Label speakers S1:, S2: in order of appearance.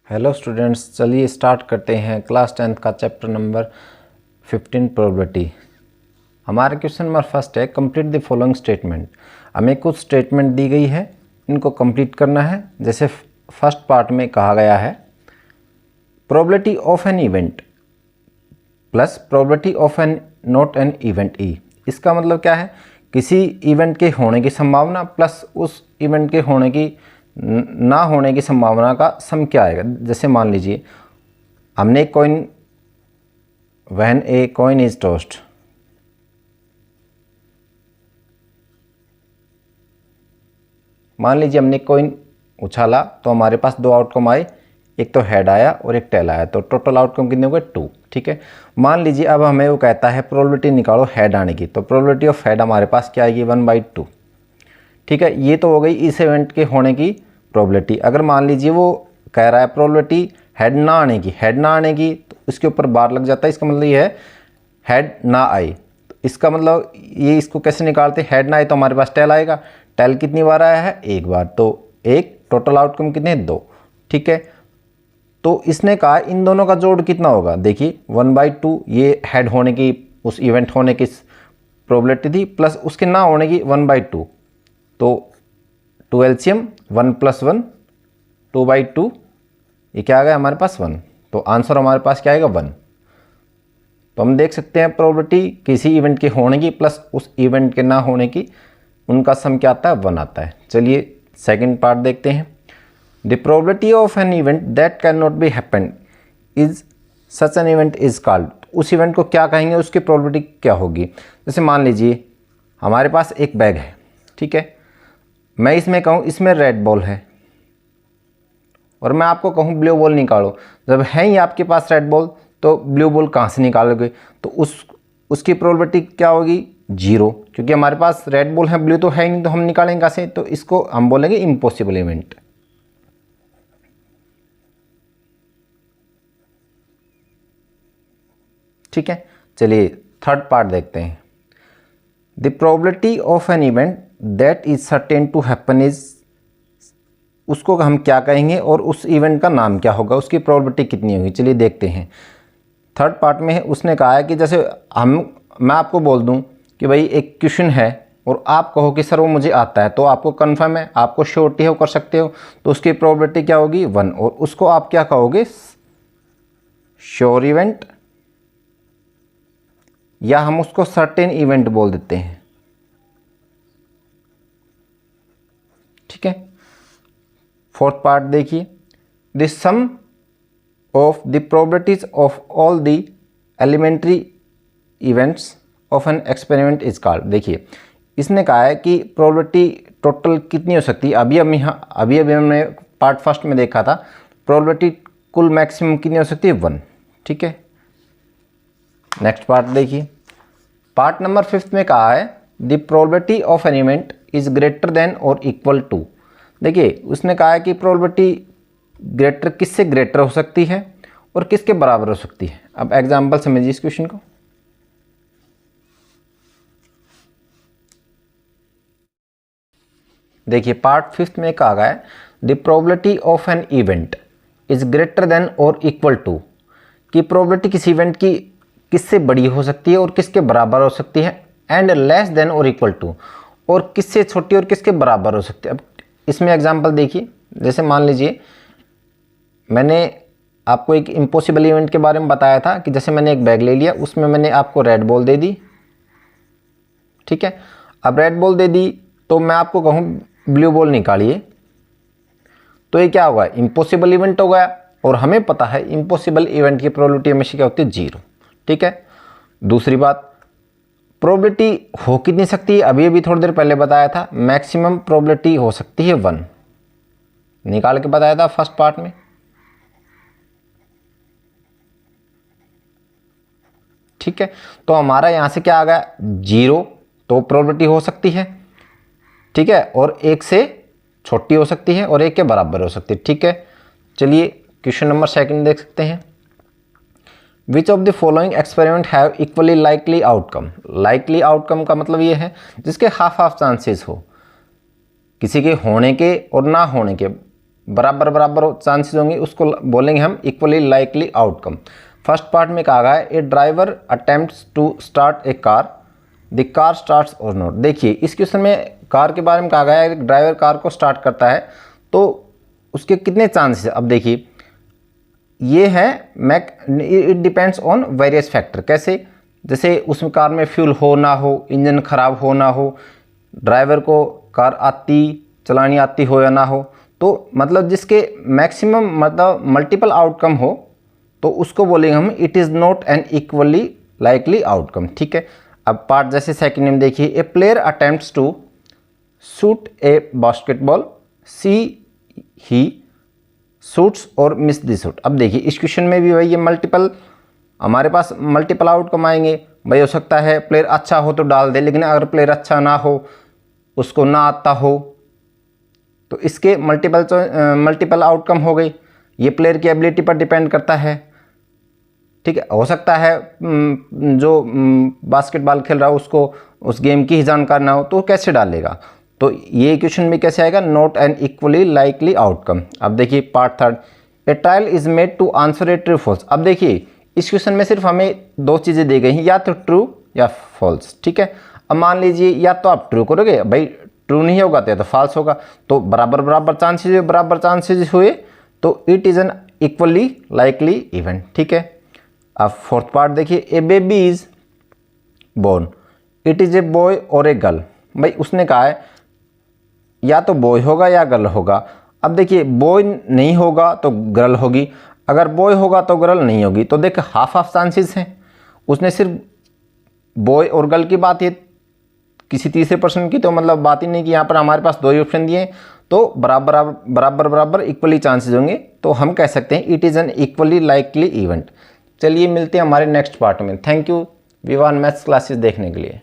S1: Hello students, चलिए start करते हैं क्लास 10th का चैप्टर नंबर 15 प्रोबेबिलिटी। हमारा क्वेश्चन नंबर फर्स्ट है, कंप्लीट द फॉलोइंग स्टेटमेंट। हमें कुछ स्टेटमेंट दी गई है, इनको कंप्लीट करना है। जैसे फर्स्ट पार्ट में कहा गया है probability of an event plus probability of an not an event E. इसका मतलब क्या है, किसी इवेंट के होने की संभावना प्लस उस इवेंट के होने की ना होने की संभावना का सम क्या आएगा। जैसे मान लीजिए हमने एक coin, when a coin is tossed, मान लीजिए हमने कॉइन उछाला तो हमारे पास दो आउटकम आए, एक तो हेड आया और एक टेल आया, तो टोटल आउटकम कितने हो गए 2। ठीक है, मान लीजिए अब हमें वो कहता है प्रोबेबिलिटी निकालो हेड आने की, तो प्रोबेबिलिटी ऑफ हेड हमारे पास क्या आएगी 1/2। ठीक है, ये तो हो गई इस इवेंट के होने की प्रोबेबिलिटी। अगर मान लीजिए वो कह रहा है प्रोबेबिलिटी हेड ना आने की, हेड ना आने की तो इसके ऊपर बार लग जाता है, इसका मतलब ये है हेड ना आई। तो इसका मतलब ये इसको कैसे निकालते हैं, हेड ना आए तो हमारे पास टेल आएगा। टेल कितनी बार आया है, एक बार, तो एक, टोटल आउटकम कितने 2। ठीक है, तो इसने कहा इन दोनों का जोड़ कितना होगा। देखिए 1/2 ये हेड होने की, उस इवेंट होने की प्रोबेबिलिटी थी, प्लस उसके ना होने की 1/2, तो 2 एलसीएम 1 + 1 2/2, ये क्या आ गया हमारे पास 1। तो आंसर हमारे पास क्या आएगा 1। तो हम देख सकते हैं प्रोबेबिलिटी किसी इवेंट के होने की प्लस उस इवेंट के ना होने की, उनका सम क्या आता है 1 आता है। चलिए सेकंड पार्ट देखते हैं। The probability of an event that can not be happen is such an event is called. उस इवेंट को क्या कहेंगे, उसकी प्रोबेबिलिटी क्या होगी। जैसे मान लीजिए हमारे पास एक बैग है, ठीक है, मैं इसमें कहूँ इसमें रेड बॉल है और मैं आपको कहूँ ब्लू बॉल निकालो। जब है ही आपके पास रेड बॉल तो ब्लू बॉल कहाँ से निकालोगे, तो उसकी प्रोबेबिलिटी क्या होगी 0, क्योंकि हमारे पास रेड बॉल है, ब्लू तो है ही नहीं, तो हम निकालेंगे कहाँ से, तो इसको हम बोलेंगे इम्पॉसिबल इवेंट। ठीक है, चलिए थर्ड पार्ट देखते हैं। The probability of an event that is certain to happen is, उसको हम क्या कहेंगे और उस इवेंट का नाम क्या होगा, उसकी प्रोबेबिलिटी कितनी होगी। चलिए देखते हैं। थर्ड पार्ट में उसने कहा है कि जैसे मैं आपको बोल दूं कि भाई एक क्वेश्चन है और आप कहो कि सर वो मुझे आता है, तो आपको कंफर्म है, आपको श्योरिटी है वो कर सकते हो, तो उसकी प्रोबेबिलिटी क्या होगी 1, और उसको आप क्या कहोगे श्योर इवेंट, या हम उसको सर्टेन इवेंट बोल देते हैं। ठीक है, फोर्थ पार्ट देखिए। The sum of the probabilities of all the elementary events of an experiment is called. देखिए इसने कहा है कि प्रोबेबिलिटी टोटल कितनी हो सकती है। अभी हमने पार्ट फर्स्ट में देखा था प्रोबेबिलिटी कुल मैक्सिमम कितनी हो सकती है 1। ठीक है, नेक्स्ट पार्ट देखिए। पार्ट नंबर 5 में कहा है the probability of an event is greater than और इक्वल टू। देखिए उसने कहा है कि प्रोबेबिलिटी ग्रेटर किससे ग्रेटर हो सकती है और किसके बराबर हो सकती है। अब एग्जांपल समझिए इस क्वेश्चन को। देखिए पार्ट 5 में कहा गया है the probability of an event is greater than और इक्वल टू, कि प्रोबेबिलिटी किसी इवेंट की किससे बड़ी हो सकती है और किसके बराबर हो सकती है, एंड लेस देन और इक्वल टू, और किससे छोटी और किसके बराबर हो सकती है। अब इसमें एग्जांपल देखिए, जैसे मान लीजिए मैंने आपको एक इम्पॉसिबल इवेंट के बारे में बताया था कि जैसे मैंने एक बैग ले लिया, उसमें मैंने आपको रेड बॉल दे दी। ठीक है, अब रेड बॉल दे दी तो मैं आपको कहूँ ब्लू बॉल निकालिए, तो ये क्या होगा इम्पॉसिबल इवेंट हो गया, और हमें पता है इम्पॉसिबल इवेंट की प्रोबेबिलिटी हमेशा क्या होती है 0। ठीक है, दूसरी बात प्रोबेबिलिटी हो कितनी सकती है, अभी थोड़ी देर पहले बताया था मैक्सिमम प्रोबेबिलिटी हो सकती है 1, निकाल के बताया था फर्स्ट पार्ट में। ठीक है, तो हमारा यहां से क्या आ गया 0, तो प्रोबेबिलिटी हो सकती है। ठीक है, और 1 से छोटी हो सकती है और 1 के बराबर हो सकती है। ठीक है, चलिए क्वेश्चन नंबर 2 देख सकते हैं। Which of the following experiment have equally likely outcome. Likely outcome का मतलब ये है जिसके हाफ चांसेस हो, किसी के होने के और ना होने के बराबर बराबर चांसेस होंगे, उसको बोलेंगे हम equally likely outcome. First part में कहा गया है a driver attempts to start a car, the car starts or not. देखिए इस क्वेश्चन में कार के बारे में कहा गया है, ड्राइवर कार को स्टार्ट करता है तो उसके कितने चांसेस है। अब देखिए ये है it depends on various factor. कैसे, जैसे उसमें कार में फ्यूल हो ना हो, इंजन खराब हो ना हो, ड्राइवर को कार चलानी आती हो या ना हो, तो मतलब जिसके मैक्सिमम मतलब मल्टीपल आउटकम हो तो उसको बोलेंगे हम it is not an equally likely outcome. ठीक है। अब पार्ट जैसे सेकंड में देखिए a player attempts to shoot a basketball, she he shoots or miss the shoot. अब देखिए इस क्वेश्चन में भी भाई ये मल्टीपल, हमारे पास मल्टीपल आउटकम आएंगे। भाई हो सकता है प्लेयर अच्छा हो तो डाल दे, लेकिन अगर प्लेयर अच्छा ना हो, उसको ना आता हो, तो इसके मल्टीपल आउटकम हो गई। ये प्लेयर की एबिलिटी पर डिपेंड करता है। ठीक है, हो सकता है जो बास्केटबॉल खेल रहा हो उसको उस गेम की ही जानकारी ना हो, तो कैसे डालेगा। तो ये क्वेश्चन में कैसे आएगा, not an equally likely outcome. अब देखिए part third, a trial is made to answer a true false. अब देखिए इस क्वेश्चन में सिर्फ हमें दो चीज़ें दी गई हैं, या तो ट्रू या फॉल्स। ठीक है। अब मान लीजिए या तो आप ट्रू करोगे, भाई ट्रू नहीं होगा तो फॉल्स होगा, तो बराबर चांसेस हुए तो it is an equally likely event. ठीक है। अब फोर्थ पार्ट देखिए, a baby is born, it is a boy or a girl. भाई उसने कहा है या तो बॉय होगा या गर्ल होगा। अब देखिए बॉय नहीं होगा तो गर्ल होगी, अगर बॉय होगा तो गर्ल नहीं होगी, तो देख हाफ चांसेस हैं। उसने सिर्फ बॉय और गर्ल की बात, ये किसी तीसरे पर्सन की तो मतलब बात ही नहीं की। यहाँ पर हमारे पास दो ही ऑप्शन दिए, तो बराबर इक्वली चांसेस होंगे, तो हम कह सकते हैं it is an equally likely event. चलिए मिलते हैं हमारे नेक्स्ट पार्ट में। Thank you V1 maths classes देखने के लिए।